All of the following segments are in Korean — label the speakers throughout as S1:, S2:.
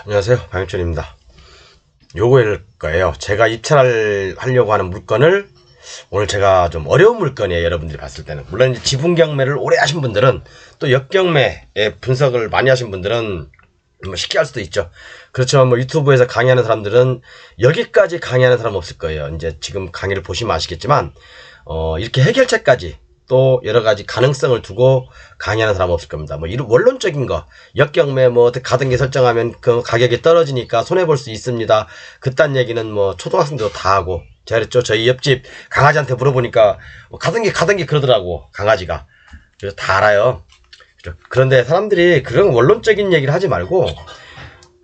S1: 안녕하세요, 방영철입니다. 요거일 거예요. 제가 입찰하려고 하는 물건을 오늘 제가 좀 어려운 물건이에요. 여러분들이 봤을 때는 물론 이제 지분 경매를 오래 하신 분들은 또 역경매의 분석을 많이 하신 분들은 뭐 쉽게 할 수도 있죠. 그렇지만 뭐 유튜브에서 강의하는 사람들은 여기까지 강의하는 사람 없을 거예요. 이제 지금 강의를 보시면 아시겠지만 이렇게 해결책까지 또 여러 가지 가능성을 두고 강의하는 사람 없을 겁니다. 뭐 이런 원론적인 거, 역경매 뭐 어떻게 가등기 설정하면 그 가격이 떨어지니까 손해 볼 수 있습니다. 그딴 얘기는 뭐 초등학생들도 다 하고, 제가 그랬죠. 저희 옆집 강아지한테 물어보니까 가등기 그러더라고, 강아지가. 그래서 다 알아요. 그죠? 그런데 사람들이 그런 원론적인 얘기를 하지 말고,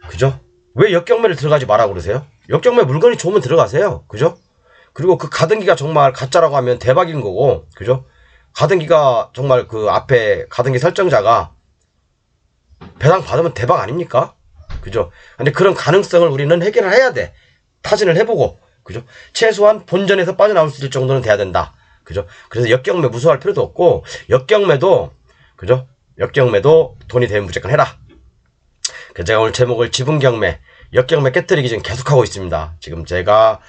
S1: 그죠? 왜 역경매를 들어가지 마라 그러세요? 역경매 물건이 좋으면 들어가세요. 그죠? 그리고 그 가등기가 정말 가짜라고 하면 대박인 거고, 그죠? 가등기가 정말 그 앞에 가등기 설정자가 배당 받으면 대박 아닙니까? 그죠? 근데 그런 가능성을 우리는 해결을 해야 돼. 타진을 해보고, 그죠? 최소한 본전에서 빠져나올 수 있을 정도는 돼야 된다. 그죠? 그래서 역경매 무서워할 필요도 없고, 역경매도, 그죠? 역경매도 돈이 되면 무조건 해라. 그래서 제가 오늘 제목을 지분경매, 역경매 깨뜨리기 지금 계속하고 있습니다. 지금 제가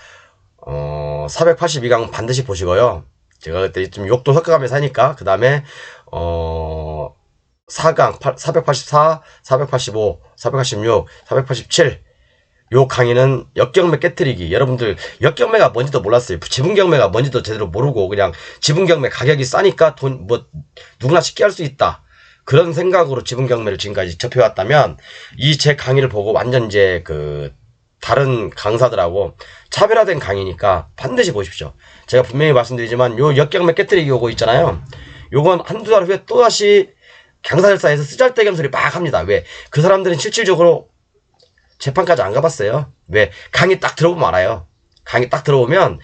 S1: 482강 반드시 보시고요. 제가 그때 좀 욕도 섞어가면서 하니까 그 다음에 4강 484, 485, 486, 487 요 강의는 역경매 깨뜨리기. 여러분들 역경매가 뭔지도 몰랐어요. 지분경매가 뭔지도 제대로 모르고 그냥 지분경매 가격이 싸니까 돈 뭐 누구나 쉽게 할 수 있다. 그런 생각으로 지분경매를 지금까지 접해왔다면 이 제 강의를 보고 완전 이제 그 다른 강사들하고 차별화된 강의니까 반드시 보십시오. 제가 분명히 말씀드리지만 요 역경매 깨뜨리기 요거 있잖아요. 요건 한두 달 후에 또다시 강사들사에서 쓰잘데기 없는 소리 막 합니다. 왜? 그 사람들은 실질적으로 재판까지 안 가봤어요. 왜? 강의 딱 들어보면 알아요. 강의 딱 들어보면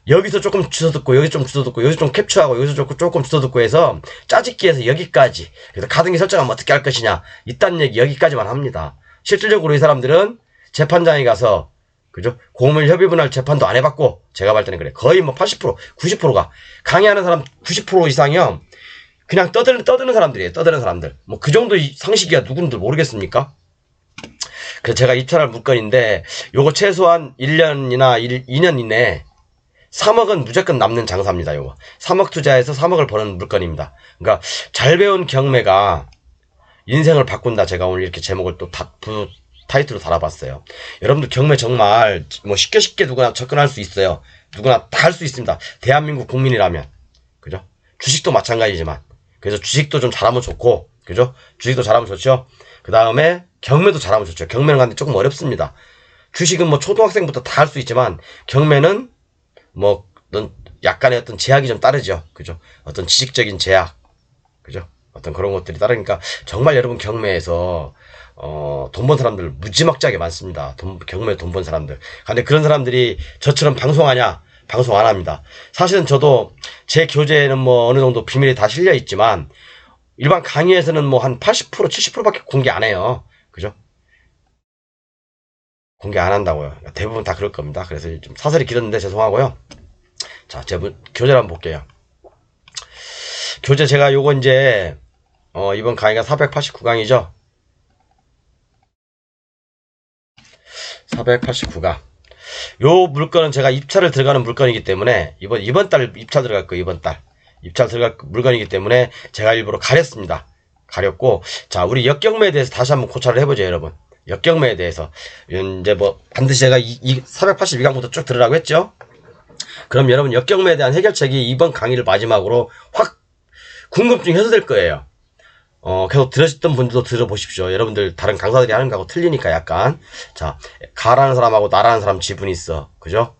S1: 여기서 조금 주워듣고 여기 좀 주워듣고 여기서 좀 캡처하고 여기서 조금 주워듣고 해서 짜집기해서 여기까지. 그래서 가등기 설정하면 어떻게 할 것이냐 이딴 얘기 여기까지만 합니다. 실질적으로 이 사람들은 재판장에 가서 그죠? 공물협의분할 재판도 안 해봤고 제가 볼 때는 그래. 거의 뭐 80%, 90%가 강의하는 사람 90% 이상이요. 그냥 떠드는 사람들이에요. 떠드는 사람들. 뭐 그 정도 상식이야 누군들 모르겠습니까? 그래서 제가 입찰할 물건인데 요거 최소한 1년이나 2년 이내에 3억은 무조건 남는 장사입니다. 요거 3억 투자해서 3억을 버는 물건입니다. 그러니까 잘 배운 경매가 인생을 바꾼다. 제가 오늘 이렇게 제목을 또 타이틀로 달아봤어요. 여러분들 경매 정말 뭐 쉽게 누구나 접근할 수 있어요. 누구나 다 할 수 있습니다. 대한민국 국민이라면. 그죠? 주식도 마찬가지지만. 그래서 주식도 좀 잘하면 좋고, 그죠? 주식도 잘하면 좋죠? 그 다음에 경매도 잘하면 좋죠. 경매는 근데 조금 어렵습니다. 주식은 뭐 초등학생부터 다 할 수 있지만, 경매는 뭐, 약간의 어떤 제약이 좀 따르죠. 그죠? 어떤 지식적인 제약. 그죠? 어떤 그런 것들이 따르니까, 정말 여러분 경매에서, 돈 번 사람들 무지막지하게 많습니다. 경매에 돈 번 사람들. 근데 그런 사람들이 저처럼 방송하냐? 방송 안 합니다. 사실은 저도 제 교재에는 뭐 어느 정도 비밀이 다 실려 있지만 일반 강의에서는 뭐 한 80%, 70%밖에 공개 안 해요. 그죠? 공개 안 한다고요. 대부분 다 그럴 겁니다. 그래서 좀 사설이 길었는데 죄송하고요. 자, 제 교재를 한번 볼게요. 교재 제가 요거 이제 이번 강의가 489강이죠. 489강. 요 물건은 제가 입찰을 들어가는 물건이기 때문에 이번 달 입찰 들어갈 거예요. 이번 달 입찰 들어갈 물건이기 때문에 제가 일부러 가렸습니다. 가렸고 자 우리 역경매에 대해서 다시 한번 고찰을 해보죠. 여러분 역경매에 대해서 이제 뭐 반드시 제가 482강부터 쭉 들으라고 했죠. 그럼 여러분 역경매에 대한 해결책이 이번 강의를 마지막으로 확 궁금증이 해소될 거예요. 계속 들으셨던 분들도 들어보십시오. 여러분들 다른 강사들이 하는 거하고 틀리니까 약간. 자, 가라는 사람하고 나라는 사람 지분이 있어. 그죠?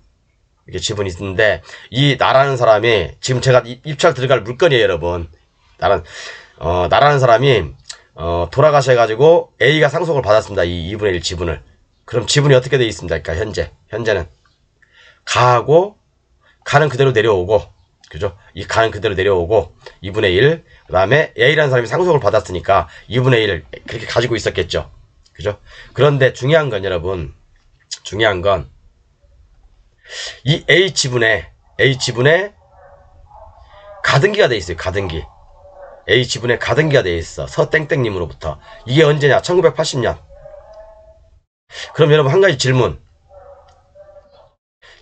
S1: 이게 지분이 있는데, 이 나라는 사람이, 지금 제가 입찰 들어갈 물건이에요, 여러분. 나라는 사람이, 돌아가셔가지고 A가 상속을 받았습니다. 이 2분의 1 지분을. 그럼 지분이 어떻게 되어 있습니까? 그러니까 현재는. 가는 그대로 내려오고, 그죠? 이 가는 그대로 내려오고 2분의 1. 그 다음에 A라는 사람이 상속을 받았으니까 2분의 1 그렇게 가지고 있었겠죠. 그죠? 그런데 중요한 건 여러분 중요한 건 이 A 지분에 가등기가 돼 있어요. 가등기. A 지분에 가등기가 돼 있어. 서땡땡님으로부터. 이게 언제냐? 1980년. 그럼 여러분 한 가지 질문.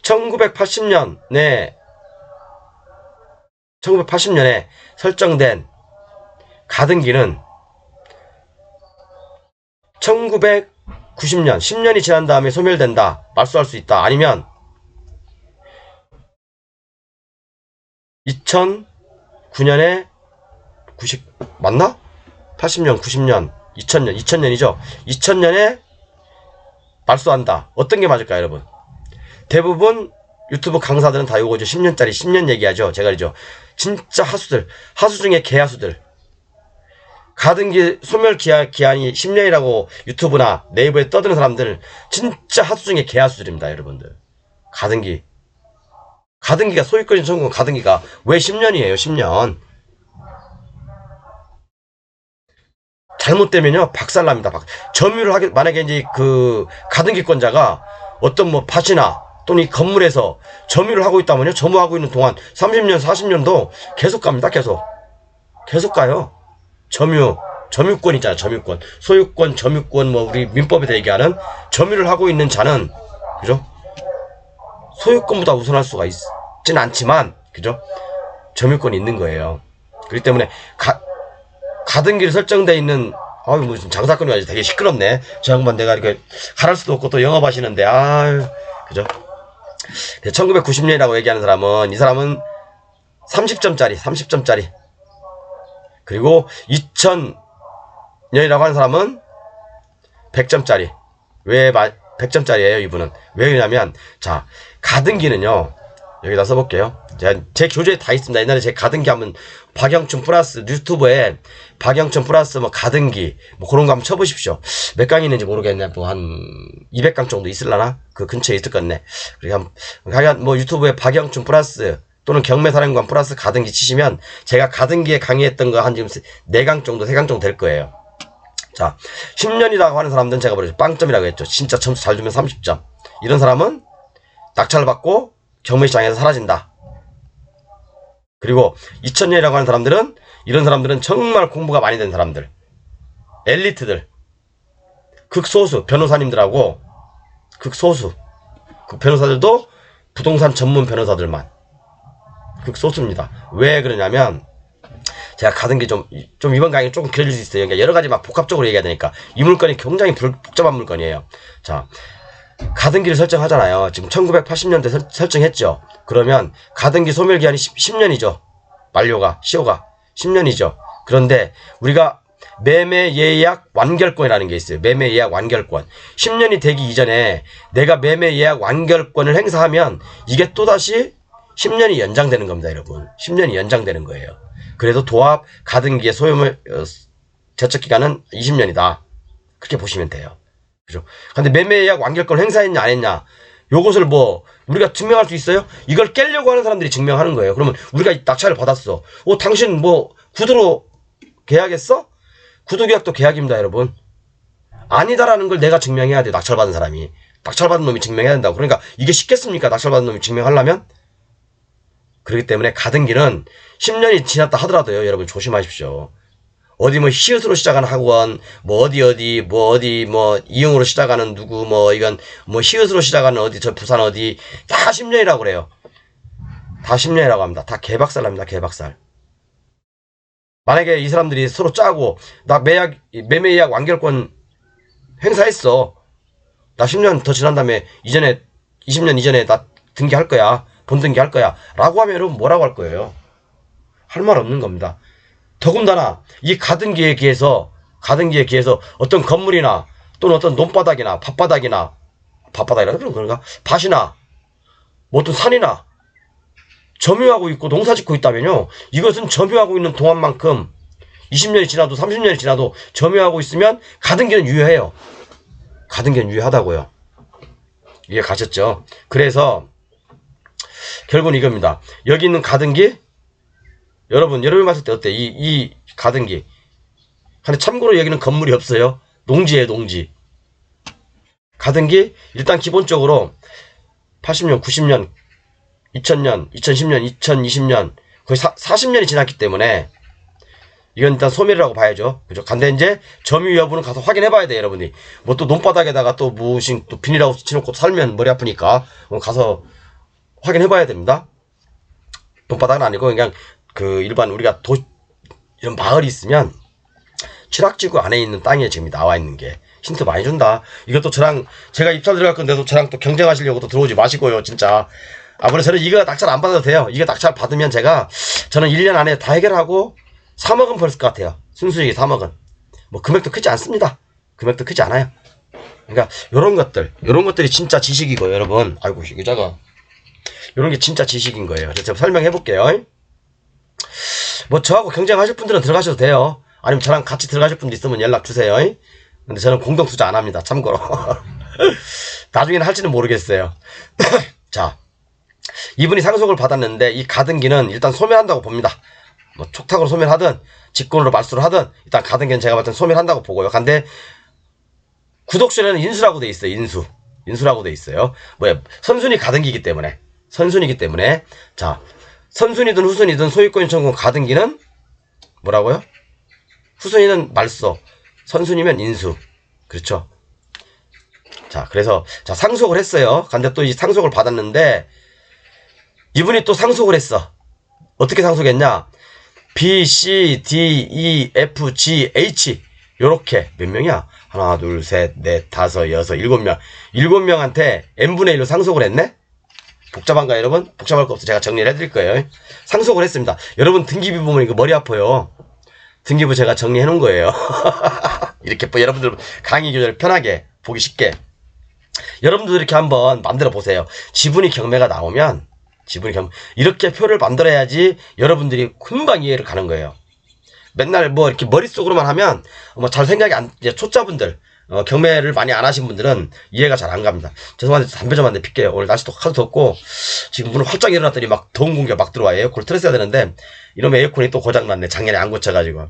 S1: 1980년에 설정된 가등기는 1990년, 10년이 지난 다음에 소멸된다, 말소할 수 있다. 아니면 2009년에 90 맞나? 80년, 90년, 2000년, 2000년이죠. 2000년에 말소한다. 어떤 게 맞을까요, 여러분? 대부분 유튜브 강사들은 다 요거죠. 10년짜리 10년 얘기하죠. 제가 그러죠. 진짜 하수들, 하수 중에 개하수들. 가등기 소멸 기한이 10년이라고 유튜브나 네이버에 떠드는 사람들 진짜 하수 중에 개하수들입니다, 여러분들. 가등기가 소유권이 청구한 가등기가 왜 10년이에요? 10년. 잘못되면요 박살납니다. 점유를 하게, 만약에 이제 그 가등기권자가 어떤 뭐 밭이나 또는 이 건물에서 점유를 하고 있다면요, 점유하고 있는 동안 30년 40년도 계속 갑니다. 계속 가요. 점유권 있잖아요. 점유권, 소유권, 점유권, 뭐 우리 민법에서 얘기하는 점유를 하고 있는 자는, 그죠? 소유권보다 우선할 수가 있지는 않지만, 그죠? 점유권이 있는 거예요. 그렇기 때문에 가등기를 설정되어 있는, 아유, 무슨 장사꾼이 아주 되게 시끄럽네. 저 양반 내가 이렇게 가랄 수도 없고 또 영업하시는데, 아유, 그죠? 1990년이라고 얘기하는 사람은, 이 사람은 30점짜리. 그리고 2000년이라고 하는 사람은 100점짜리. 왜 100점짜리예요, 이분은? 왜 그러냐면, 자, 가등기는요, 여기다 써볼게요. 제 교재에 다 있습니다. 옛날에 제 가등기 하면 박영춘 플러스 유튜브에 박영춘 플러스 뭐 가등기 뭐 그런 거 한번 쳐보십시오. 몇 강이 있는지 모르겠네. 뭐 한 200강 정도 있을라나? 그 근처에 있을 건네. 그러니까 뭐 유튜브에 박영춘 플러스 또는 경매사령관 플러스 가등기 치시면 제가 가등기에 강의했던 거 한 지금 4강 정도, 3강 정도 될 거예요. 자, 10년이라고 하는 사람들은 제가 뭐랬죠? 빵점이라고 했죠. 진짜 점수 잘 주면 30점. 이런 사람은 낙찰을 받고 경매시장에서 사라진다. 그리고 2000년이라고 하는 사람들은, 이런 사람들은 정말 공부가 많이 된 사람들, 엘리트들, 극소수 변호사님들하고, 극소수 그 변호사들도 부동산 전문 변호사들만 극소수입니다. 왜 그러냐면, 제가 가등기 좀 이번 강의 조금 길어질 수 있어요. 그러니까 여러 가지 막 복합적으로 얘기해야 되니까. 이 물건이 굉장히 복잡한 물건이에요. 자, 가등기를 설정하잖아요. 지금 1980년대 설정했죠. 그러면 가등기 소멸기한이 10년이죠. 만료가, 시효가 10년이죠. 그런데 우리가 매매예약 완결권이라는 게 있어요. 매매예약 완결권. 10년이 되기 이전에 내가 매매예약 완결권을 행사하면 이게 또다시 10년이 연장되는 겁니다, 여러분. 10년이 연장되는 거예요. 그래도 도합 가등기의 소유물 제척기간은 20년이다. 그렇게 보시면 돼요. 그죠? 근데 매매예약 완결권 행사했냐 안 했냐, 요것을 뭐 우리가 증명할 수 있어요? 이걸 깨려고 하는 사람들이 증명하는 거예요. 그러면 우리가 낙찰을 받았어. 당신 뭐 구두로 계약했어? 구두 계약도 계약입니다, 여러분. 아니다라는 걸 내가 증명해야 돼요. 낙찰받은 사람이. 낙찰받은 놈이 증명해야 된다고. 그러니까 이게 쉽겠습니까? 낙찰받은 놈이 증명하려면? 그렇기 때문에 가등기는 10년이 지났다 하더라도요, 여러분 조심하십시오. 어디 뭐 히읗으로 시작하는 학원, 뭐 어디 뭐 이응으로 시작하는 누구, 뭐 이건 뭐 히읗으로 시작하는 어디 저 부산 어디, 다 10년이라고 그래요. 다 10년이라고 합니다. 다 개박살 납니다. 개박살. 만약에 이 사람들이 서로 짜고 나 매매예약 완결권 행사했어. 나 10년 더 지난 다음에 이전에 20년 이전에 나 등기할 거야. 본등기 할 거야. 라고 하면 여러분 뭐라고 할 거예요? 할 말 없는 겁니다. 더군다나 이 가등기에 기해서 어떤 건물이나 또는 어떤 논바닥이나 밭바닥이나 그런가? 밭이나 뭐 어떤 산이나 점유하고 있고 농사 짓고 있다면요, 이것은 점유하고 있는 동안만큼 20년이 지나도 30년이 지나도 점유하고 있으면 가등기는 유효해요. 가등기는 유효하다고요. 이해 가셨죠? 그래서 결국은 이겁니다. 여기 있는 가등기, 여러분이 봤을 때 어때? 이 가등기. 근데 참고로 여기는 건물이 없어요. 농지예요, 농지. 가등기, 일단 기본적으로 80년, 90년, 2000년, 2010년, 2020년, 거의 40년이 지났기 때문에 이건 일단 소멸이라고 봐야죠. 그죠? 근데 이제 점유 여부는 가서 확인해 봐야 돼요, 여러분이. 뭐 또 논바닥에다가 또 무슨 또 비닐하우스 치놓고 살면 머리 아프니까 가서 확인해 봐야 됩니다. 논바닥은 아니고 그냥 그 일반 우리가 이런 마을이 있으면 취락지구 안에 있는 땅에 지금 나와 있는 게 힌트 많이 준다. 이것도 제가 입찰 들어갈 건데도 저랑 또 경쟁하시려고 또 들어오지 마시고요, 진짜. 아무래도 저는 이거 낙찰 안 받아도 돼요. 이거 낙찰 받으면 저는 1년 안에 다 해결하고 3억은 벌을 것 같아요. 순수익이 3억은. 뭐 금액도 크지 않습니다. 금액도 크지 않아요. 그러니까 요런 것들이 진짜 지식이고 여러분. 아이고 의자가 요런 게 진짜 지식인 거예요. 그래서 제가 설명해 볼게요. 뭐 저하고 경쟁하실 분들은 들어가셔도 돼요. 아니면 저랑 같이 들어가실 분도 있으면 연락 주세요. 근데 저는 공동 투자 안 합니다. 참고로. 나중에는 할지는 모르겠어요. 자, 이분이 상속을 받았는데 이 가등기는 일단 소멸한다고 봅니다. 뭐 촉탁으로 소멸하든 직권으로 말소를 하든 일단 가등기는 제가 봤을 땐 소멸한다고 보고요. 근데 구독수에는 인수라고 돼 있어요. 인수라고 돼 있어요. 뭐야, 선순위 가등기이기 때문에. 자, 선순위든 후순위든 소유권 청구 가등기는 뭐라고요? 후순위는 말소, 선순위면 인수. 그렇죠. 자, 그래서 상속을 했어요. 근데 또 이 상속을 받았는데 이분이 또 상속을 했어. 어떻게 상속했냐? B, C, D, E, F, G, H 요렇게 몇 명이야? 하나, 둘, 셋, 넷, 다섯, 여섯, 7명. 7명한테 n분의 1로 상속을 했네? 복잡한가요, 여러분? 복잡할 거 없어. 제가 정리를 해드릴 거예요. 상속을 했습니다. 여러분 등기부 보면 이거 머리 아파요. 등기부 제가 정리해 놓은 거예요. 이렇게 여러분들 강의 교재를 편하게 보기 쉽게. 여러분들 이렇게 한번 만들어 보세요. 지분이 경매가 나오면 이렇게 표를 만들어야지 여러분들이 금방 이해를 가는 거예요. 맨날 뭐 이렇게 머릿속으로만 하면 뭐 잘 생각이 이제 초짜분들, 경매를 많이 안 하신 분들은 이해가 잘 안 갑니다. 죄송한데 담배 좀 한 대 필게요. 오늘 날씨도 하도 덥고 지금 문을 활짝 일어났더니 막 더운 공기가 막 들어와요. 에어컨을 틀었어야 되는데 이러면 에어컨이 또 고장났네. 작년에 안 고쳐가지고.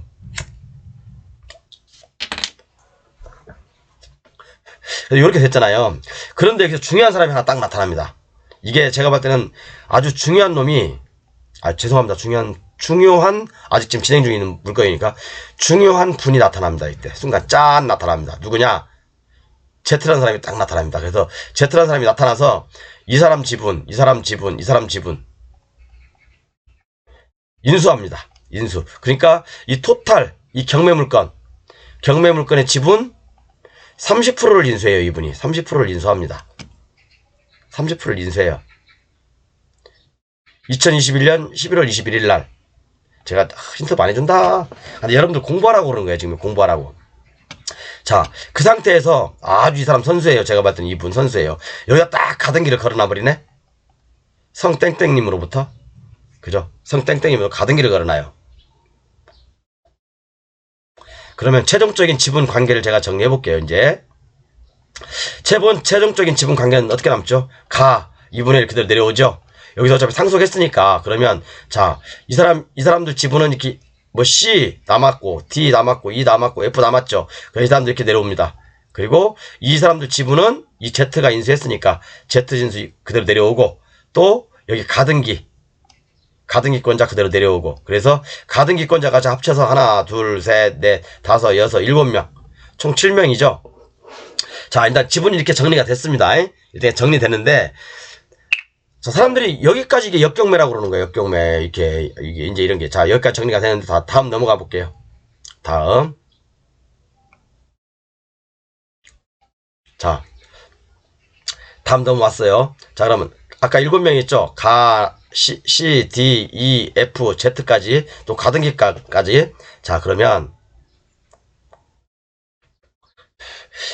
S1: 이렇게 됐잖아요. 그런데 여기서 중요한 사람이 하나 딱 나타납니다. 이게 제가 봤을 때는 아주 중요한 놈이, 죄송합니다. 중요한, 아직 지금 진행 중에 있는 물건이니까, 중요한 분이 나타납니다. 이때. 순간 짠 나타납니다. 누구냐? Z라는 사람이 딱 나타납니다. 그래서 Z라는 사람이 나타나서 이 사람 지분, 인수합니다. 인수. 그러니까 이 토탈, 이 경매물건의 지분 30%를 인수해요. 이분이. 30%를 인수합니다. 30%를 인수해요. 2021년 11월 21일 날. 제가 힌트 많이 준다. 근데 여러분들 공부하라고 그러는 거예요. 지금 공부하라고. 자, 그 상태에서 아주 이 사람 선수예요. 제가 봤더니 이분 선수예요. 여기가 딱 가등기를 걸어놔버리네. 성땡땡님으로부터. 그죠? 성땡땡님으로 가등기를 걸어놔요. 그러면 최종적인 지분 관계를 제가 정리해 볼게요. 이제 최종적인 지분 관계는 어떻게 남죠? 이분의 1 그대로 내려오죠. 여기서 어차피 상속했으니까 그러면 이 사람들 지분은 이렇게 뭐 C 남았고 D 남았고 E 남았고 F 남았죠. 그래서 이 사람들 이렇게 내려옵니다. 그리고 이 사람들 지분은 이 Z가 인수했으니까 Z 진수 그대로 내려오고 또 여기 가등기권자 그대로 내려오고 그래서 가등기권자까지 합쳐서 하나, 둘, 셋, 넷, 다섯, 여섯, 7명 총 7명이죠. 자, 일단 지분이 이렇게 정리가 됐습니다. 이렇게 정리됐는데 사람들이 여기까지 이게 역경매라고 그러는 거예요. 역경매 이게 이제 이런 게 여기까지 정리가 되는데 다음 넘어가 볼게요. 다음 넘어왔어요. 자, 그러면 아까 7명 있죠. C, D, E, F, Z까지 또 가등기까지. 자, 그러면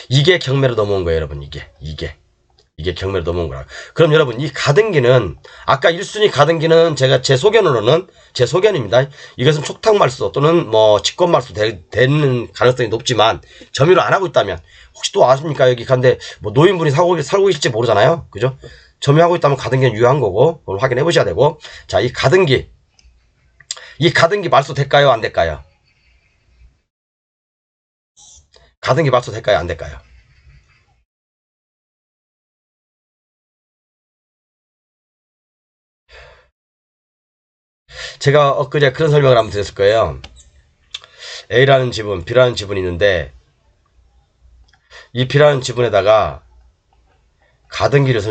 S1: 이게 경매로 넘어온 거예요, 여러분. 이게 경매로 넘어온 거라. 그럼 여러분, 이 가등기는 아까 1순위 가등기는 제 소견입니다. 이것은 촉탁말소 또는 뭐 직권말소 되는 가능성이 높지만 점유를 안 하고 있다면 혹시 또 아십니까? 여기 근데 뭐 노인분이 살고 계실지 모르잖아요. 그죠? 점유하고 있다면 가등기는 유효한 거고 그걸 확인해 보셔야 되고. 자, 이 가등기 말소 될까요? 안 될까요? 가등기 말소 될까요? 안 될까요? 제가 엊그제 그런 설명을 한번 드렸을 거예요. A라는 지분, B라는 지분이 있는데 이 B라는 지분에다가 가등기를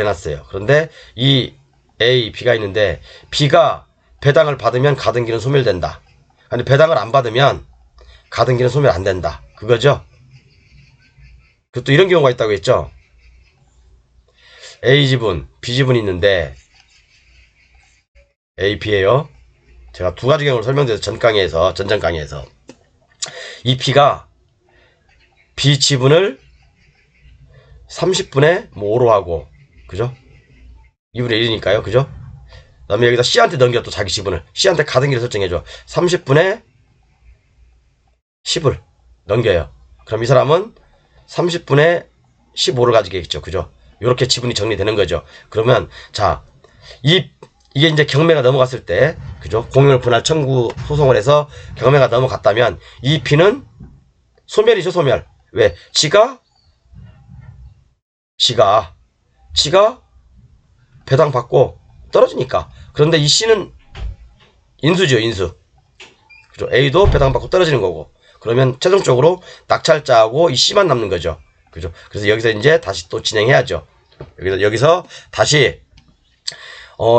S1: 해놨어요. 그런데 이 A, B가 있는데 B가 배당을 받으면 가등기는 소멸된다. 근데 배당을 안 받으면 가등기는 소멸 안 된다. 그거죠? 또 이런 경우가 있다고 했죠? A 지분, B 지분이 있는데 A, B예요. 제가 두 가지 경우를 설명드려서 전전 강의에서 이 B가 B 지분을 30분의 뭐 5로 하고, 그죠? 2분의 1이니까요, 그죠? 그 다음에 여기다 C한테 넘겨 또 자기 지분을. C한테 가등기를 설정해줘. 30분의 10을 넘겨요. 그럼 이 사람은 30분의 15를 가지겠죠, 그죠? 요렇게 지분이 정리되는 거죠. 그러면, 자, 이게 이제 경매가 넘어갔을 때, 그죠? 공유물 분할 청구 소송을 해서 경매가 넘어갔다면, 이 B는 소멸이죠, 소멸. 왜? 지가 배당 받고 떨어지니까. 그런데 이 C는 인수죠, 인수. 그죠? A도 배당 받고 떨어지는 거고. 그러면 최종적으로 낙찰자하고 이 C만 남는 거죠. 그죠? 그래서 여기서 이제 다시 또 진행해야죠. 여기서 다시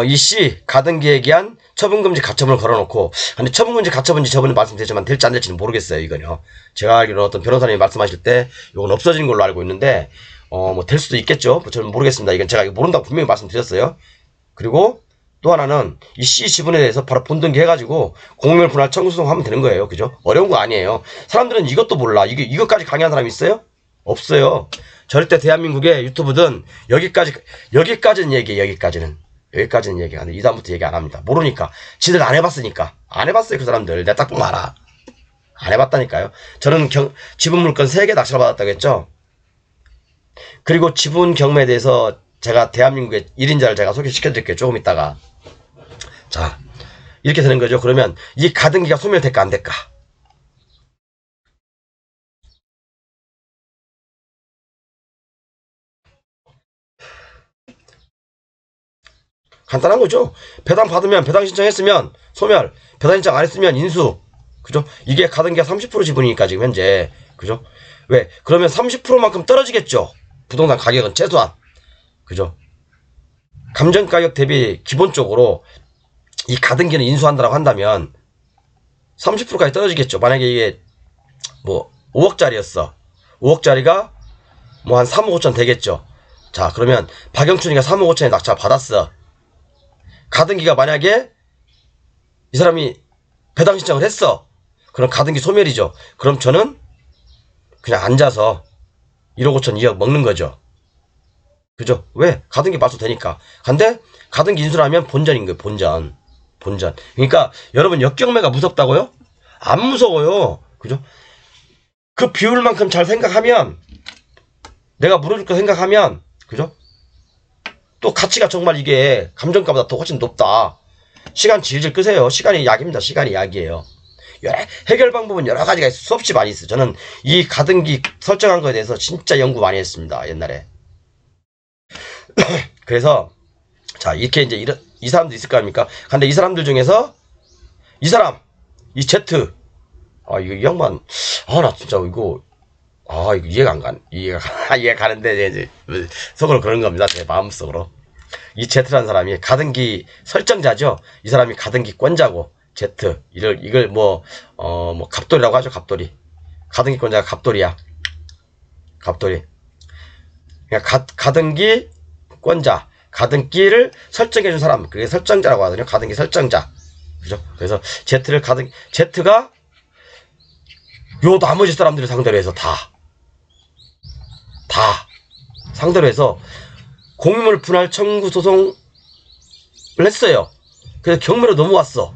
S1: 이 C 가등기에 기한 처분금지 가처분을 걸어놓고, 근데 처분금지 가처분지 저번에 말씀드렸지만 될지 안 될지는 모르겠어요. 이건요. 제가 알기로는 어떤 변호사님이 말씀하실 때 이건 없어진 걸로 알고 있는데 뭐 될 수도 있겠죠. 저는 모르겠습니다. 이건 제가 모른다고 분명히 말씀드렸어요. 그리고 또 하나는 이 C 지분에 대해서 바로 본등기 해가지고 공유물 분할 청구 소송하면 되는 거예요. 그죠? 어려운 거 아니에요. 사람들은 이것도 몰라. 이것까지 강의한 사람이 있어요? 없어요. 절대 대한민국의 유튜브든 여기까지는 얘기해요. 여기까지는 얘기하는데 이다음부터 얘기 안 합니다. 모르니까. 지들 안 해봤으니까. 안 해봤어요, 그 사람들. 내가 딱 보면 알아. 안 해봤다니까요. 저는 지분 물건 3개 낙찰 받았다고 했죠. 그리고 지분 경매에 대해서 제가 대한민국의 1인자를 제가 소개시켜드릴게요. 조금 있다가. 자, 이렇게 되는 거죠. 그러면 이 가등기가 소멸될까 안 될까? 간단한 거죠. 배당 받으면, 배당 신청했으면 소멸, 배당 신청 안 했으면 인수. 그죠? 이게 가등기가 30% 지분이니까 지금 현재. 그죠? 왜? 그러면 30%만큼 떨어지겠죠. 부동산 가격은 최소한. 그죠? 감정가격 대비 기본적으로 이 가등기는 인수한다라고 한다면 30%까지 떨어지겠죠. 만약에 이게 뭐 5억짜리였어. 5억짜리가 뭐 한 3억 5천 되겠죠. 자, 그러면 박영춘이가 3억 5천에 낙찰 받았어. 가등기가 만약에 이 사람이 배당 신청을 했어. 그럼 가등기 소멸이죠. 그럼 저는 그냥 앉아서 1억 5천 2억 먹는 거죠. 그죠? 왜? 가등기 맞춰도 되니까. 근데 가등기 인수를 하면 본전인 거예요. 본전. 그러니까 여러분 역경매가 무섭다고요? 안 무서워요. 그죠? 그 비율만큼 잘 생각하면, 내가 물어줄 거 생각하면, 그죠? 또 가치가 정말 이게 감정가보다 더 훨씬 높다. 시간 질질 끄세요. 시간이 약입니다. 시간이 약이에요. 해결 방법은 여러 가지가 있어. 수없이 많이 있어요. 저는 이 가등기 설정한 거에 대해서 진짜 연구 많이 했습니다. 옛날에. 그래서 자, 이렇게 이제 이 사람도 있을 거 아닙니까? 근데 이 사람들 중에서 이 Z, 이 양반, 나 진짜 이거 이해가 안 가. 이해가 가는데 이제 속으로 그런 겁니다. 제 마음속으로. 이 Z라는 사람이 가등기 설정자죠. 이 사람이 가등기권자고, Z. 이걸 뭐 갑돌이라고 하죠. 갑돌이. 가등기권자가 갑돌이야. 갑돌이. 그러니까 가등기권자. 가등기를 설정해준 사람. 그게 설정자라고 하거든요. 가등기 설정자. 그죠? 그래서 Z가 요 나머지 사람들을 상대로 해서 다 상대로 해서 공유물 분할 청구 소송을 했어요. 그래서 경매로 넘어왔어.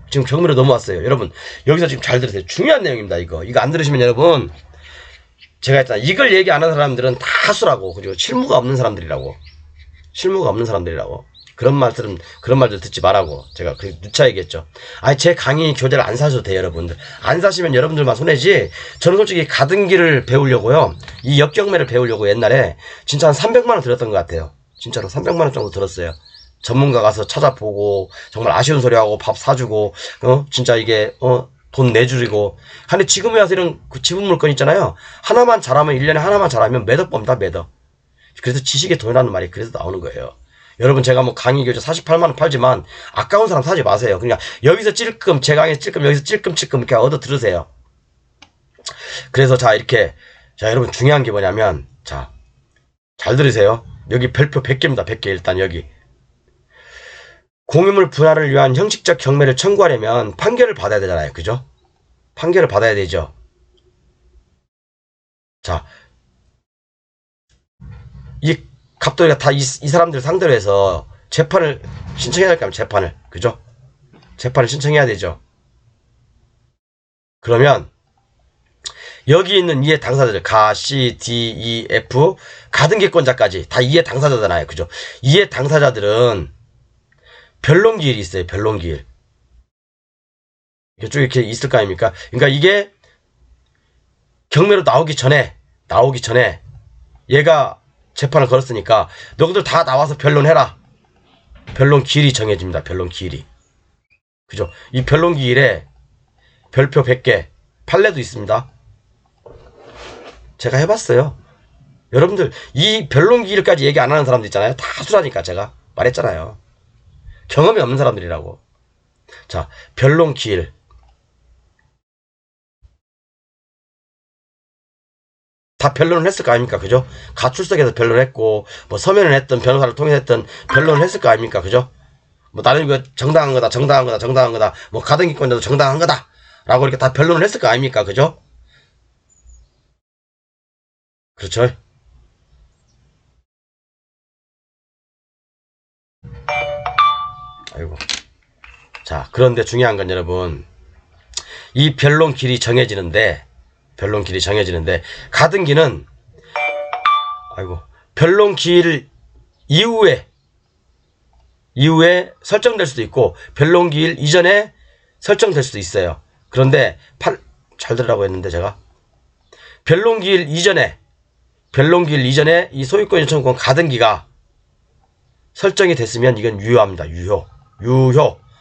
S1: 지금 경매로 넘어왔어요. 여러분, 여기서 지금 잘 들으세요. 중요한 내용입니다. 이거 안 들으시면 여러분, 제가 했잖아. 이걸 얘기 안 하는 사람들은 다 하수라고. 그리고 실무가 없는 사람들이라고. 그런 말들 듣지 말라고. 제가 누차 얘기했죠. 제 강의 교재를 안 사셔도 돼요, 여러분들. 안 사시면 여러분들만 손해지. 저는 솔직히 가등기를 배우려고요. 이 역경매를 배우려고 옛날에 진짜 한 300만원 들었던 것 같아요. 진짜로 300만원 정도 들었어요. 전문가 가서 찾아보고, 정말 아쉬운 소리하고, 밥 사주고, 진짜 이게, 돈 내주고. 근데 지금에 와서 이런 그 지분 물건 있잖아요. 하나만 잘하면 1년에 하나만 잘하면 매덕 법니다. 매덕. 그래서 지식의 돈이라는 말이 그래서 나오는 거예요. 여러분 제가 뭐 강의 교재 48만원 팔지만 아까운 사람 사지 마세요. 그냥 여기서 찔끔 제 강의에서 찔끔 여기서 찔끔 이렇게 얻어 들으세요. 그래서 자 이렇게 자 여러분 중요한 게 뭐냐면 자 잘 들으세요. 여기 별표 100개입니다. 100개 일단 여기 공유물 분할을 위한 형식적 경매를 청구하려면 판결을 받아야 되잖아요. 그죠? 판결을 받아야 되죠. 자, 이 갑돌이가 다 이 사람들 상대로 해서 재판을 신청해야 할까요? 재판을. 그죠? 재판을 신청해야 되죠. 그러면 여기 있는 이해 당사자들 가, C, D, E, F 가등기권자까지 다 이해 당사자잖아요. 그죠? 이해 당사자들은 변론기일이 있어요. 변론기일. 이쪽 이렇게 있을 거 아닙니까? 그러니까 이게 경매로 나오기 전에 얘가 재판을 걸었으니까 너희들 다 나와서 변론해라. 변론기일이 정해집니다. 변론기일이. 그죠? 이 변론기일에 별표 100개 판례도 있습니다. 제가 해봤어요. 여러분들 이 변론기일까지 얘기 안 하는 사람들 있잖아요. 다 수라니까 제가 말했잖아요. 경험이 없는 사람들이라고. 자, 변론기일. 다 변론을 했을 거 아닙니까? 그죠? 가출석에서 변론했고, 뭐 서면을 했던 변호사를 통해 했던 변론을 했을 거 아닙니까? 그죠? 뭐 나는 이거 정당한 거다. 뭐 가등기권자도 정당한 거다. 라고 이렇게 다 변론을 했을 거 아닙니까? 그죠? 그렇죠? 아이고. 자, 그런데 중요한 건 여러분, 이 변론길이 정해지는데, 가등기는, 아이고, 변론길 이후에 설정될 수도 있고, 변론길 이전에 설정될 수도 있어요. 그런데, 잘 들으라고 했는데, 제가. 변론길 이전에 이 소유권 요청권 가등기가 설정이 됐으면 이건 유효합니다. 유효.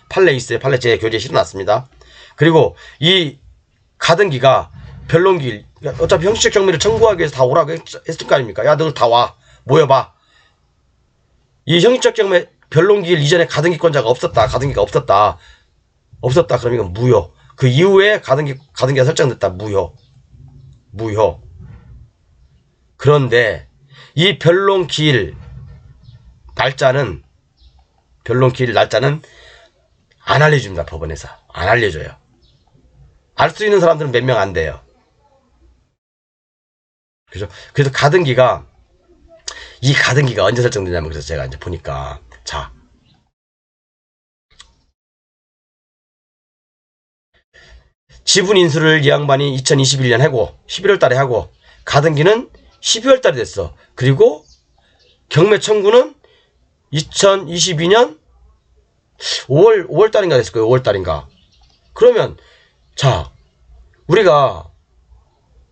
S1: 판례 있어요. 판례 제 교재에 실어놨습니다. 그리고 이 가등기가 변론기일, 어차피 형식적 경매를 청구하기 위해서 다 오라고 했을 거 아닙니까? 야, 너들 다 와. 모여봐. 이 형식적 경매 변론기일 이전에 가등기권자가 없었다. 그럼 이건 무효. 그 이후에 가등기가 설정됐다. 무효. 그런데 이 변론기일 날짜는 안 알려줍니다. 법원에서 안 알려줘요. 알 수 있는 사람들은 몇 명 안 돼요. 그죠? 그래서 가등기가 언제 설정되냐면, 그래서 제가 이제 보니까, 자, 지분 인수를 이 양반이 2021년 하고 11월 달에 하고, 가등기는 12월 달에 됐어. 그리고 경매 청구는 2022년 5월 달인가 됐을 거예요. 5월 달인가. 그러면 자, 우리가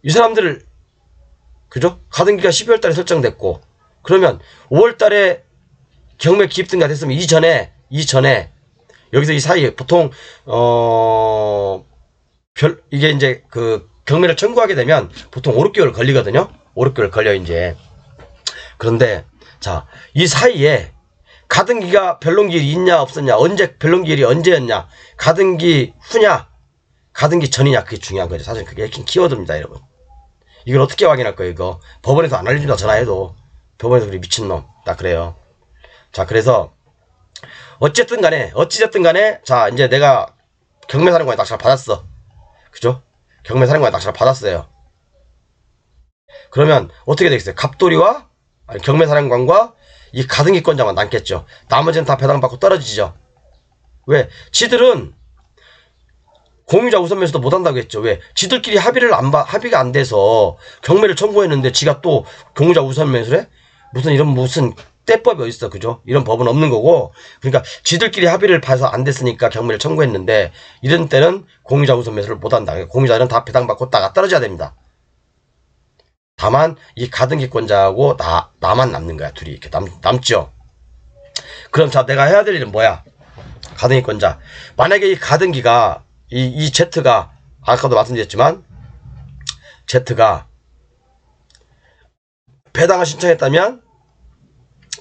S1: 이 사람들을, 그죠? 가등기가 12월 달에 설정됐고, 그러면 5월 달에 경매 기입 등가 됐으면 이전에 여기서 이 사이에 보통 이게 이제 그 경매를 청구하게 되면 보통 5, 6개월 걸리거든요. 5, 6개월 걸려 이제. 그런데 자, 이 사이에 가등기가 변론기일이 있냐 없었냐, 변론기일이 언제였냐, 가등기 후냐 가등기 전이냐, 그게 중요한 거죠. 사실 그게 핵심 키워드입니다. 여러분, 이걸 어떻게 확인할 거예요? 이거 법원에서 안 알려준다 전화해도. 법원에서 그래 미친놈 딱 그래요. 자, 그래서 어찌됐든 간에 자, 이제 내가 경매사령관에 낙찰을 받았어. 그죠? 경매사령관에 낙찰을 받았어요. 그러면 어떻게 되겠어요? 갑돌이와 경매사령관과 이 가등기권자만 남겠죠. 나머지는 다 배당받고 떨어지죠. 왜? 지들은 공유자 우선 매수도 못한다고 했죠. 왜? 지들끼리 합의가 안 돼서 경매를 청구했는데 지가 또 공유자 우선 매수를 해? 무슨 때법이 어딨어. 그죠? 이런 법은 없는 거고, 그러니까 지들끼리 합의를 봐서 안 됐으니까 경매를 청구했는데, 이런 때는 공유자 우선 매수를 못한다. 공유자는 다 배당받고 따가 떨어져야 됩니다. 다만 이 가등기권자하고 나만 남는 거야. 둘이 이렇게 남죠. 그럼 자, 내가 해야 될 일은 뭐야? 가등기권자, 만약에 이 가등기가 이 Z가, 아까도 말씀드렸지만, Z가 배당을 신청했다면,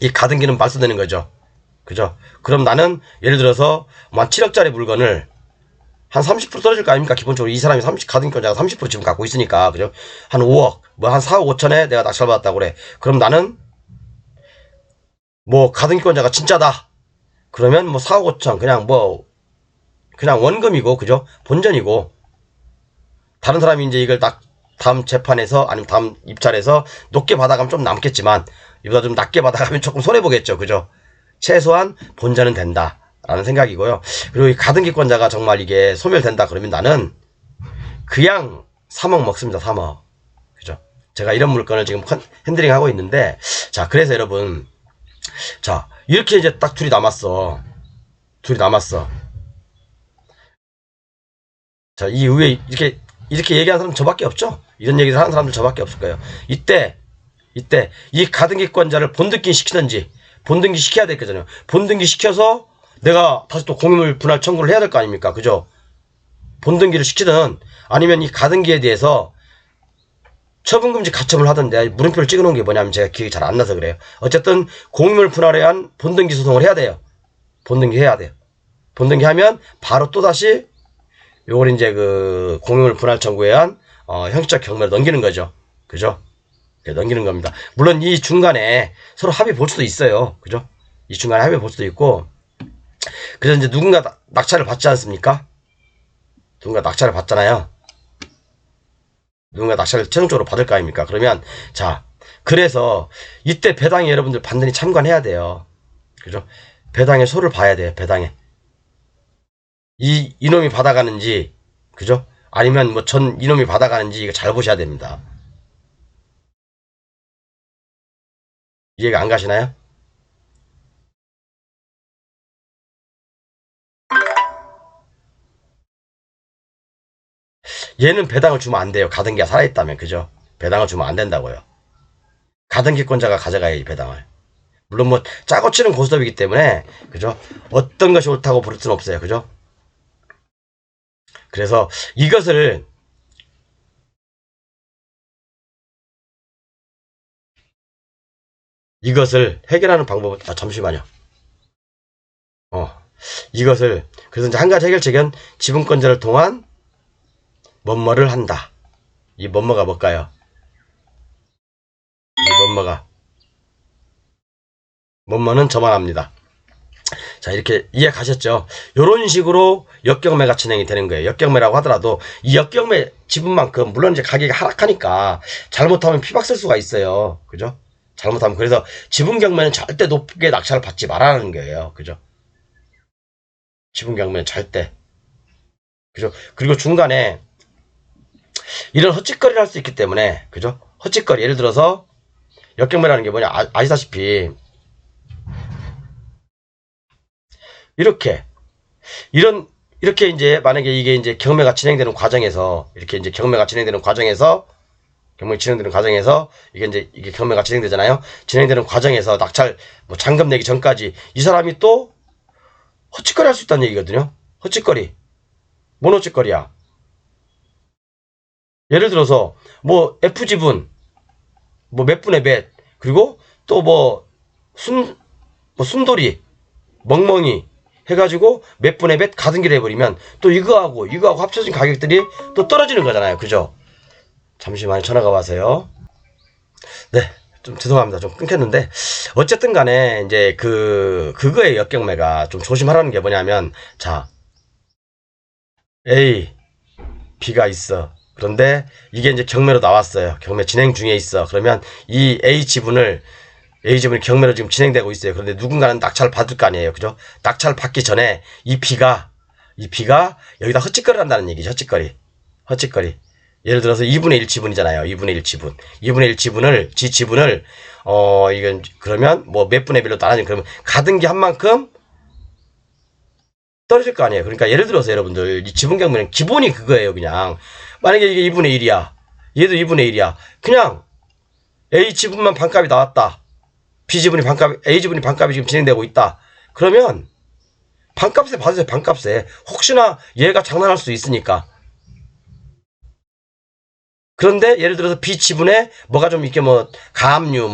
S1: 이 가등기는 말소되는 거죠. 그죠? 그럼 나는, 예를 들어서, 한 7억짜리 물건을 한 30% 떨어질 거 아닙니까? 기본적으로 이 사람이 가등기권자가 30% 지금 갖고 있으니까, 그죠? 한 5억, 뭐 한 4억 5천에 내가 낙찰 받았다고 그래. 그럼 나는, 뭐, 가등기권자가 진짜다. 그러면 뭐 4억 5천, 그냥 원금이고, 그죠? 본전이고, 다른 사람이 이제 이걸 딱 다음 재판에서, 아니면 다음 입찰에서 높게 받아가면 좀 남겠지만, 이보다 좀 낮게 받아가면 조금 손해보겠죠. 그죠? 최소한 본전은 된다. 라는 생각이고요. 그리고 이 가등기권자가 정말 이게 소멸된다. 그러면 나는 그냥 3억 먹습니다. 3억. 그죠? 제가 이런 물건을 지금 핸들링 하고 있는데, 자, 그래서 여러분, 자, 이렇게 이제 딱 둘이 남았어. 자, 이 의회, 이렇게 얘기하는 사람 저밖에 없죠? 이런 얘기를 하는 사람들 저밖에 없을 거예요. 이때, 이 가등기권자를 본등기 시키든지, 본등기 시켜야 될 거잖아요. 본등기 시켜서 내가 다시 또 공유물 분할 청구를 해야 될 거 아닙니까? 그죠? 본등기를 시키든, 아니면 이 가등기에 대해서 처분금지 가처분을 하던데, 물음표를 찍어 놓은 게 뭐냐면 제가 기억이 잘 안 나서 그래요. 어쨌든, 공유물 분할에 의한 본등기 소송을 해야 돼요. 본등기 해야 돼요. 본등기 하면, 바로 또다시, 요걸 이제 그, 공유물 분할 청구에 의한, 형식적 경매로 넘기는 거죠. 그죠? 넘기는 겁니다. 물론 이 중간에 서로 합의 볼 수도 있어요. 그죠? 이 중간에 합의 볼 수도 있고, 그래서 이제 누군가 낙찰을 받지 않습니까? 누군가 낙찰을 받잖아요. 누군가 낙찰을 최종적으로 받을 거 아닙니까? 그러면, 자, 그래서 이때 배당에 여러분들 반드시 참관해야 돼요. 그죠? 배당의 소를 봐야 돼요. 배당에. 이놈이 받아가는지, 그죠? 아니면 뭐 이놈이 받아가는지 이거 잘 보셔야 됩니다. 이해가 안 가시나요? 얘는 배당을 주면 안 돼요. 가등기가 살아있다면. 그죠? 배당을 주면 안 된다고요. 가등기권자가 가져가야 배당을. 물론 뭐 짜고 치는 고스톱이기 때문에, 그죠? 어떤 것이 옳다고 부를 수는 없어요. 그죠? 그래서 이것을 해결하는 방법은, 잠시만요. 그래서 이제 한 가지 해결책은 지분권자를 통한 뭐뭐를 한다. 이 뭐뭐가 뭘까요? 이 뭐뭐는 저만 합니다. 자, 이렇게 이해 가셨죠? 요런 식으로 역경매가 진행이 되는 거예요. 역경매라고 하더라도 이 역경매 지분만큼 물론 이제 가격이 하락하니까 잘못하면 피박 쓸 수가 있어요. 그죠? 잘못하면. 그래서 지분 경매는 절대 높게 낙찰을 받지 말라는 거예요. 그죠? 지분 경매는 절대. 그죠? 그리고 중간에 이런 헛짓거리를 할 수 있기 때문에, 그죠? 헛짓거리. 예를 들어서 역경매라는 게 뭐냐? 아시다시피 이렇게 이제 만약에 이게 이제 경매가 진행되는 과정에서 이게 경매가 진행되잖아요. 진행되는 과정에서 낙찰 뭐 잔금 내기 전까지 이 사람이 또 헛짓거리 할 수 있다는 얘기거든요. 헛짓거리. 뭔 헛짓거리야? 예를 들어서 뭐 F 지분 뭐 몇 분의 몇, 그리고 또 뭐 순돌이 멍멍이 해가지고 몇 분의 몇 가등기를 해버리면 또 이거하고 합쳐진 가격들이 또 떨어지는 거잖아요. 그죠? 잠시만요. 전화가 와서요. 네. 좀 죄송합니다. 좀 끊겼는데. 어쨌든 간에 이제 그거의 역경매가 좀 조심하라는 게 뭐냐면, 자, A, B가 있어. 그런데 이게 이제 경매로 나왔어요. 경매 진행 중에 있어. 그러면 이 A 지분이 경매로 지금 진행되고 있어요. 그런데 누군가는 낙찰을 받을 거 아니에요. 그죠? 낙찰 받기 전에 이 B가 여기다 헛짓거리를 한다는 얘기죠. 헛짓거리. 예를 들어서 2분의 1 지분이잖아요. 2분의 1 지분. 2분의 1 지분을, 이건, 그러면 뭐 몇 분의 1로 나눠지면 그러면 가등기 한 만큼 떨어질 거 아니에요. 그러니까 예를 들어서 여러분들, 이 지분 경매는 기본이 그거예요. 그냥. 만약에 이게 2분의 1이야. 얘도 2분의 1이야. 그냥 A 지분만 반값이 나왔다. A 지분이 반값이 지금 진행되고 있다. 그러면 반값에 받으세요. 반값에. 혹시나 얘가 장난할 수 있으니까. 그런데 예를 들어서 비지분에 뭐가 좀 이렇게 뭐 가압류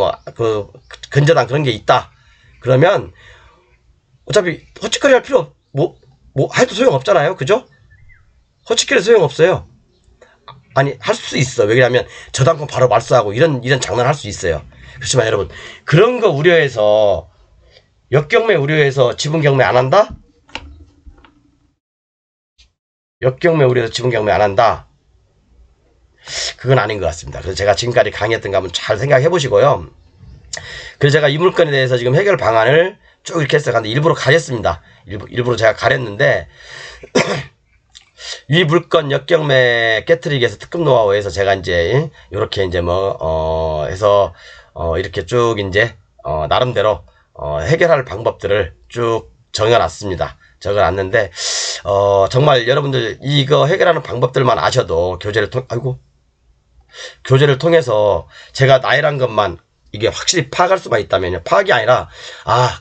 S1: 근저당 그런 게 있다. 그러면 어차피 허치거리 할 필요 해도 소용없잖아요. 그죠? 허치거리 소용없어요. 아니 할 수 있어. 왜냐면 저당권 바로 말소하고 이런 장난 할 수 있어요. 그렇지만 여러분 그런 거 우려해서 역경매 우려해서 지분경매 안 한다? 역경매 우려해서 지분경매 안 한다? 그건 아닌 것 같습니다. 그래서 제가 지금까지 강의했던 거 한번 잘 생각해 보시고요. 그래서 제가 이 물건에 대해서 지금 해결 방안을 쭉 이렇게 해서 갔는데 일부러 가렸습니다. 일부러 제가 가렸는데 이 물건 역경매 깨트리기 위해서 특급 노하우에서 제가 이제 이렇게 이제 해서 이렇게 쭉 이제 나름대로 해결할 방법들을 쭉 정해놨습니다. 적어놨는데 정말 여러분들 이거 해결하는 방법들만 아셔도 교재를 통해서 제가 나이란 것만 이게 확실히 파악할 수만 있다면요. 파악이 아니라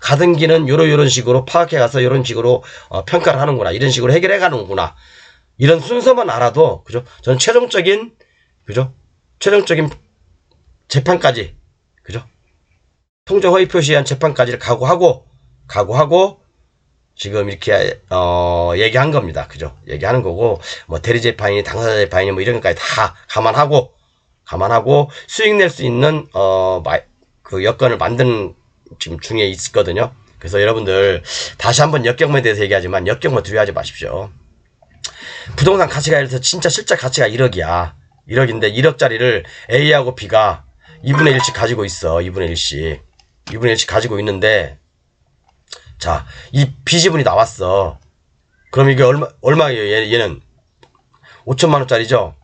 S1: 가등기는 요런 식으로 파악해 가서 이런 식으로 평가를 하는구나. 이런 식으로 해결해 가는구나. 이런 순서만 알아도 그죠? 저는 최종적인 재판까지 그죠? 통정 허위 표시한 재판까지를 각오하고 지금 이렇게 얘기한 겁니다. 그죠? 얘기하는 거고 뭐 대리 재판이니 당사자 재판이니 뭐 이런 것까지 다 감안하고 수익 낼 수 있는 그 여건을 만드는 지금 중에 있거든요. 그래서 여러분들 다시 한번 역경매에 대해서 얘기하지만 역경매 두려워하지 마십시오. 부동산 가치가 예를 들어서 진짜 실제 가치가 1억이야. 1억인데 1억짜리를 A하고 B가 2분의 1씩 가지고 있어. 2분의 1씩 가지고 있는데 자, 이 B지분이 나왔어. 그럼 이게 얼마예요? 얘는 5천만 원짜리죠?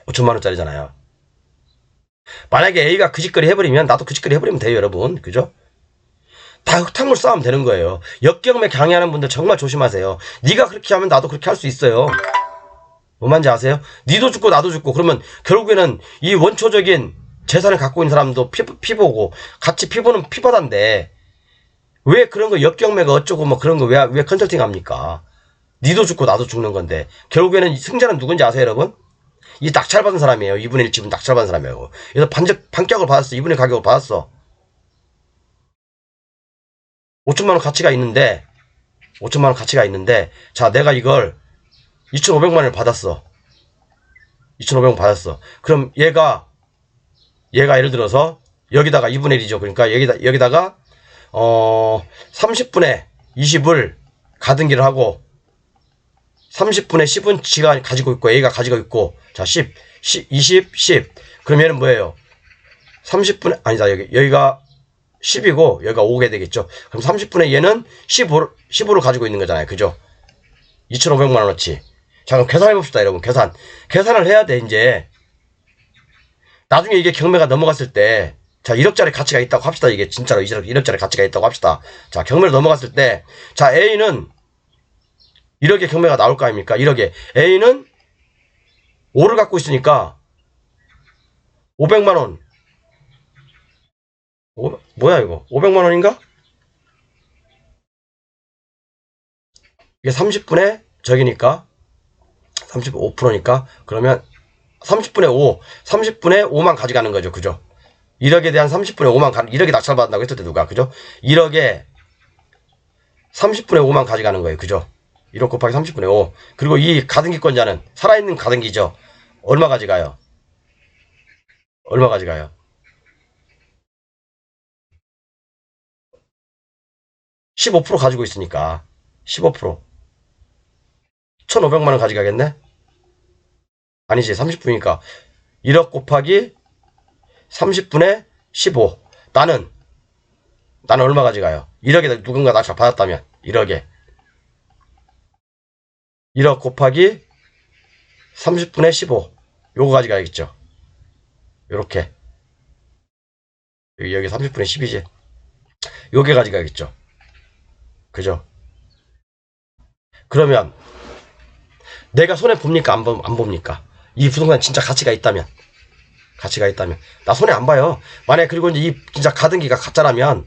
S1: 5천만 원짜리잖아요. 만약에 A가 그 짓거리 해버리면 나도 그 짓거리 해버리면 돼요, 여러분. 그죠? 다 흙탕물 싸움 되는 거예요. 역경매 강의하는 분들 정말 조심하세요. 네가 그렇게 하면 나도 그렇게 할 수 있어요. 뭔 말인지 아세요? 니도 죽고 나도 죽고 그러면 결국에는 이 원초적인 재산을 갖고 있는 사람도 피보고 같이 피보는 피바다인데 왜 그런 거 역경매가 어쩌고 뭐 그런 거 왜 컨설팅 합니까? 니도 죽고 나도 죽는 건데 결국에는 승자는 누군지 아세요, 여러분? 이 낙찰받은 사람이에요. 2분의 1 지분 낙찰받은 사람이에요. 그래서 반격을 받았어. 2분의 가격을 받았어. 5천만 원 가치가 있는데 자 내가 이걸 2,500만 원을 받았어. 2,500만 원 받았어. 그럼 얘가 예를 들어서 여기다가 2분의 1이죠. 그러니까 여기다가 30분의 20을 가등기를 하고 30분의 10은 지가 가지고 있고 A가 가지고 있고 자 10, 20, 10 그럼 얘는 뭐예요? 30분의 아니다 여기가 10이고 여기가 5게 되겠죠. 그럼 30분의 얘는 15를 가지고 있는 거잖아요. 그죠? 2,500만 원어치. 자 그럼 계산해 봅시다 여러분. 계산을 해야 돼 이제. 나중에 이게 경매가 넘어갔을 때 자 1억짜리 가치가 있다고 합시다. 이게 진짜로 1억짜리 가치가 있다고 합시다. 자 경매를 넘어갔을 때 자 A는 1억의 경매가 나올 거 아닙니까? 1억에 A는 5를 갖고 있으니까 500만 원 뭐야 이거 500만 원인가? 이게 30분의 저기니까 35%니까 그러면 30분의 5만 가져가는 거죠. 그죠? 1억에 대한 30분의 5만 1억에 낙찰받는다고 했을 때 누가 그죠? 1억에 30분의 5만 가져가는 거예요. 그죠? 1억 곱하기 30분의 5 그리고 이 가등기권자는 살아있는 가등기죠. 얼마 가져가요? 15% 가지고 있으니까 15% 1,500만 원 가져가겠네? 아니지 30분이니까 1억 곱하기 30분의 15 나는 얼마 가져가요? 1억에 누군가 낙찰 받았다면 1억에 1억 곱하기 30분의 15 요거 가져가야겠죠. 요렇게 여기 30분의 10이지 요게 가져가야겠죠. 그죠? 그러면 내가 손해 봅니까? 안 봅니까? 이 부동산 진짜 가치가 있다면 나 손해 안 봐요. 만약에 그리고 이제 이 진짜 가등기가 가짜라면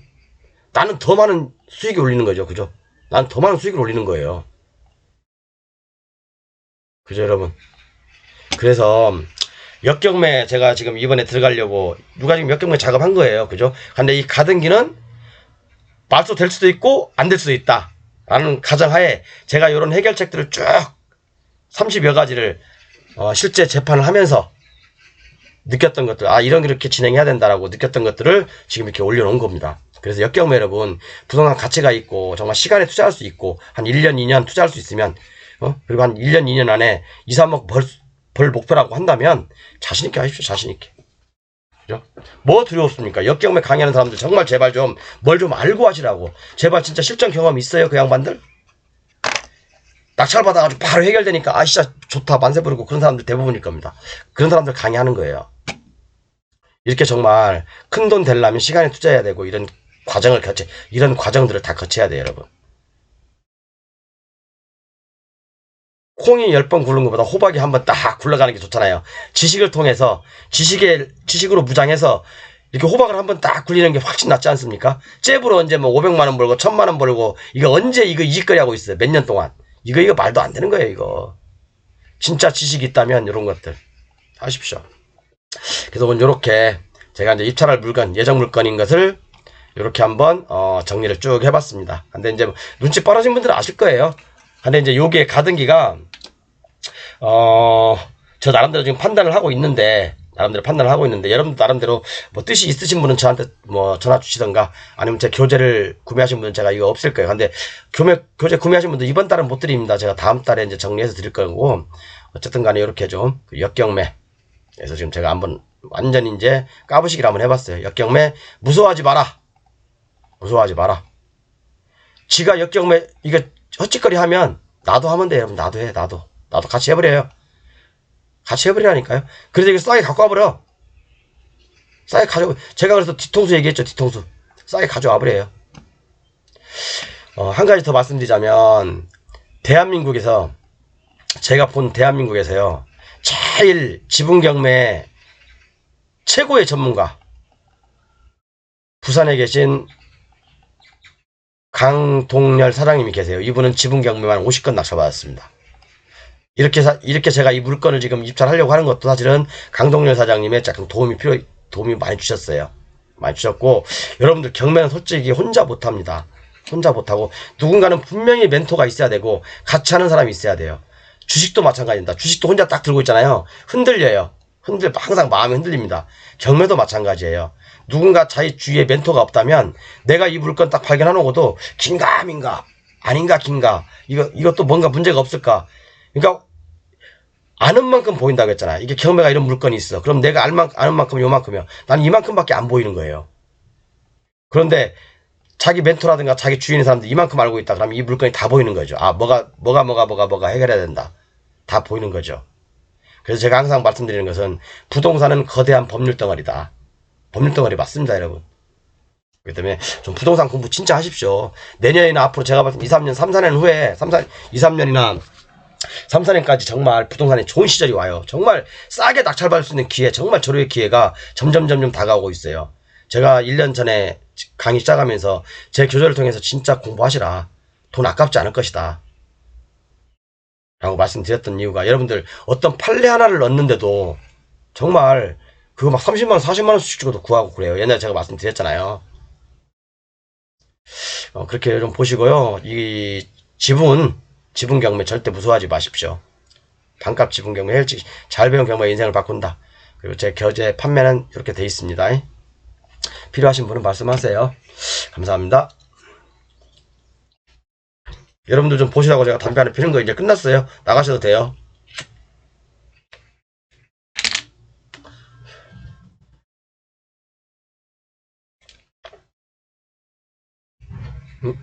S1: 나는 더 많은 수익이 올리는 거죠. 그죠? 난 더 많은 수익을 올리는 거예요. 그죠, 여러분? 그래서 역경매 제가 지금 이번에 들어가려고 누가 지금 역경매 작업한 거예요. 그죠? 근데 이 가등기는 말소될 수도 있고 안 될 수도 있다. 라는 가정하에 제가 이런 해결책들을 쭉 30여 가지를 실제 재판을 하면서 느꼈던 것들, 아, 이렇게 진행해야 된다라고 느꼈던 것들을 지금 이렇게 올려놓은 겁니다. 그래서 역경매 여러분, 부동산 가치가 있고, 정말 시간에 투자할 수 있고, 한 1년, 2년 투자할 수 있으면, 그리고 한 1년, 2년 안에 2, 3억 벌 목표라고 한다면, 자신있게 하십시오, 자신있게. 그죠? 뭐 두려웠습니까? 역경매 강의하는 사람들 정말 제발 좀, 뭘 좀 알고 하시라고. 제발 진짜 실전 경험 있어요, 그 양반들? 낙찰 받아가지고 바로 해결되니까, 아, 진짜 좋다, 만세 부르고 그런 사람들 대부분일 겁니다. 그런 사람들 강의하는 거예요. 이렇게 정말 큰 돈 되려면 시간에 투자해야 되고 이런 과정들을 다 거쳐야 돼요, 여러분. 콩이 10번 굴른 것보다 호박이 한 번 딱 굴러가는 게 좋잖아요. 지식을 통해서 지식으로 무장해서 이렇게 호박을 한 번 딱 굴리는 게 훨씬 낫지 않습니까? 잽으로 언제 뭐 500만 원 벌고 1000만 원 벌고 이거 언제 이거 이직거리 하고 있어요. 몇 년 동안. 이거 말도 안 되는 거예요, 이거. 진짜 지식이 있다면 이런 것들 하십시오. 그래서 오늘 이렇게 제가 이제 입찰할 물건, 예정 물건인 것을 이렇게 한번 정리를 쭉 해봤습니다. 근데 이제 눈치 빠르신 분들은 아실 거예요. 근데 이제 요게 가등기가 저 나름대로 지금 판단을 하고 있는데 여러분도 나름대로 뭐 뜻이 있으신 분은 저한테 뭐 전화 주시던가 아니면 제 교재를 구매하신 분은 제가 이거 없을 거예요. 근데 교재 구매하신 분들 이번 달은 못 드립니다. 제가 다음 달에 이제 정리해서 드릴 거고 어쨌든 간에 이렇게 좀 역경매 그래서 지금 제가 한번 완전 이제 까부시기를 한번 해봤어요. 역경매 무서워하지 마라. 무서워하지 마라. 지가 역경매 이거 헛짓거리 하면 나도 하면 돼요. 여러분 나도 해. 나도 같이 해버려요. 같이 해버리라니까요. 그래서 이거 싸게 갖고 와버려. 싸게 가져. 제가 그래서 뒤통수 얘기했죠. 뒤통수. 싸게 가져와 버려요. 한 가지 더 말씀드리자면 대한민국에서 제가 본 대한민국에서요. 제일 지분 경매 최고의 전문가 부산에 계신 강동열 사장님이 계세요. 이분은 지분 경매만 50건 낙찰받았습니다. 이렇게 제가 이 물건을 지금 입찰하려고 하는 것도 사실은 강동열 사장님의 약간 도움이 많이 주셨어요. 많이 주셨고, 여러분들 경매는 솔직히 혼자 못합니다. 혼자 못하고, 누군가는 분명히 멘토가 있어야 되고, 같이 하는 사람이 있어야 돼요. 주식도 마찬가지입니다. 주식도 혼자 딱 들고 있잖아요. 흔들려요. 항상 마음이 흔들립니다. 경매도 마찬가지예요. 누군가 자기 주위에 멘토가 없다면, 내가 이 물건 딱 발견하고도, 긴가, 민가, 아닌가, 긴가, 이것도 뭔가 문제가 없을까. 그러니까, 아는 만큼 보인다고 했잖아. 이게 경매가 이런 물건이 있어. 그럼 내가 아는 만큼 요만큼이요. 난 이만큼밖에 안 보이는 거예요. 그런데 자기 멘토라든가 자기 주위에 있는 사람들 이만큼 알고 있다. 그러면 이 물건이 다 보이는 거죠. 아, 뭐가 해결해야 된다. 다 보이는 거죠. 그래서 제가 항상 말씀드리는 것은 부동산은 거대한 법률 덩어리다. 법률 덩어리 맞습니다, 여러분. 그렇기 때문에 좀 부동산 공부 진짜 하십시오. 내년이나 앞으로 제가 봤을 때 2, 3년, 3, 4년 후에 2, 3년이나 3, 4년까지 정말 부동산에 좋은 시절이 와요. 정말 싸게 낙찰받을 수 있는 기회, 정말 절호의 기회가 점점 다가오고 있어요. 제가 1년 전에 강의 시작하면서 제 교재를 통해서 진짜 공부하시라. 돈 아깝지 않을 것이다. 라고 말씀드렸던 이유가 여러분들 어떤 판례 하나를 넣는데도 정말 그거 막 30만원, 40만원 수익 주고도 구하고 그래요. 옛날에 제가 말씀드렸잖아요. 그렇게 좀 보시고요. 이 지분 경매 절대 무서워하지 마십시오. 반값 지분 경매 일찍 잘 배운 경매 인생을 바꾼다. 그리고 제 교재 판매는 이렇게 돼 있습니다. 필요하신 분은 말씀하세요. 감사합니다. 여러분들 좀 보시라고 제가 담배 하나 피는 거 이제 끝났어요. 나가셔도 돼요. 음.